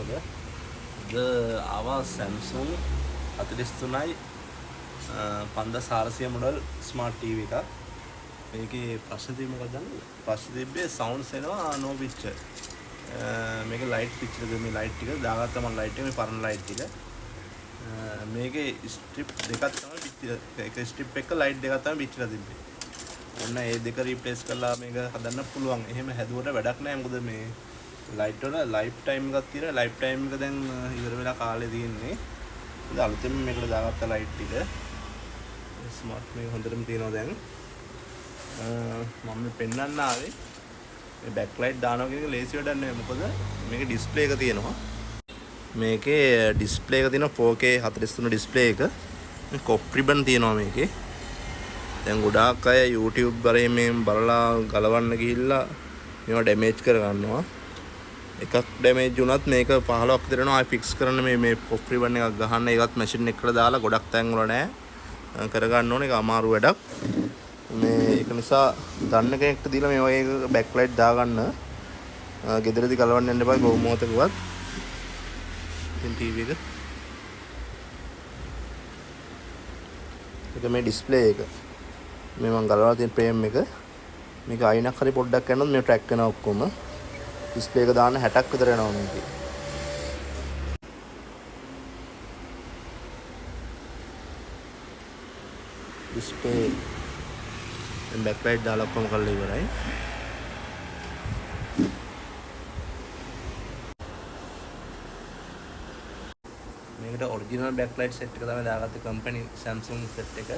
කොහොමද? ආවා Samsung 43යි 5400 model smart TV එකක්. මේකේ ප්‍රශ්න තියෙන්නේ මොකක්ද දන්නවද? ප්‍රශ්න තිබ්බේ සවුන්ඩ්ස් එනවා නෝ පික්චර්. මේක ලයිට් පික්චර් එක මේ ලයිට් ටික දාගත්තා මම ලයිට් එක මේ පරණ ලයිට් ටික. මේකේ ස්ට්‍රිප් දෙකක් තමයි පිච්චිලා. එක ස්ට්‍රිප් එක ලයිට් දෙකක් තමයි පිච්චිලා තිබ්බේ. ඔන්න ඒ දෙක රීප්ලේස් කරලා මේක හදන්න පුළුවන්. එහෙම හැදුවට වැඩක් නැහැ. මොකද මේ ලයිට් වල ලයිෆ් ටයිම් එකක් තියෙනවා. ලයිෆ් ටයිම් එක දැන් ඉවර වෙලා කාලේ තියෙන්නේ. ඉතින් අලුතෙන් මේකට දාගත්ත ලයිට් ටික. ස්මාර්ට් මේක හොඳටම තියෙනවා දැන්. මම මේ පෙන්නන්න ආවේ මේ බෑක් ලයිට් දානවා කියන එක ලේසි වැඩක් නෙවෙයි. මොකද මේකේ ඩිස්ප්ලේ එක තියෙනවා. මේකේ ඩිස්ප්ලේ එක තියෙනවා 4K 43 ඩිස්ප්ලේ එක. කොප් රිබන් තියෙනවා මේකේ. දැන් ගොඩාක් අය YouTube වරේ මේ බලලා ගලවන්න ගිහිල්ලා මේවා ඩැමේජ් කර ගන්නවා. එකක් ඩැමේජ් වුණත් මේක 15ක් විතර යනවා. ආයි ෆික්ස් කරන්න මේ කොප් රිබන් එකක් ගහන්න. ඒකත් මැෂින් එකකට දාලා ගොඩක් තැන් වල නෑ. කරගන්න ඕනේ. ඒක අමාරු වැඩක්. ඒක නිසා දන්න කෙනෙක්ට දීලා මේ වගේ බෑක් ලයිට් දාගන්න. ගෙදරදී ගලවන්න යන්න එපා ගොව් මොහොතකවත්. ඉතින් ටීවී එක මේ ඩිස්ප්ලේ එක මේ මම ගලවලා තියෙන ප්‍රේම් එක මේක අයිනක් හරි පොඩ්ඩක් යනොත් මේ ට්‍රැක් වෙනවා ඔක්කොම ඩිස්ප්ලේ එක දාන්න 60ක් විතර යනවා මේකේ ඩිස්ප්ලේ බෑක් ලයිට් දාලා ඔක්කොම කරලා ඉවරයි මේකට ඔරිජිනල් බෑක් ලයිට් සෙට් එක තමයි දාගත්තේ කම්පැනි Samsung සෙට් එක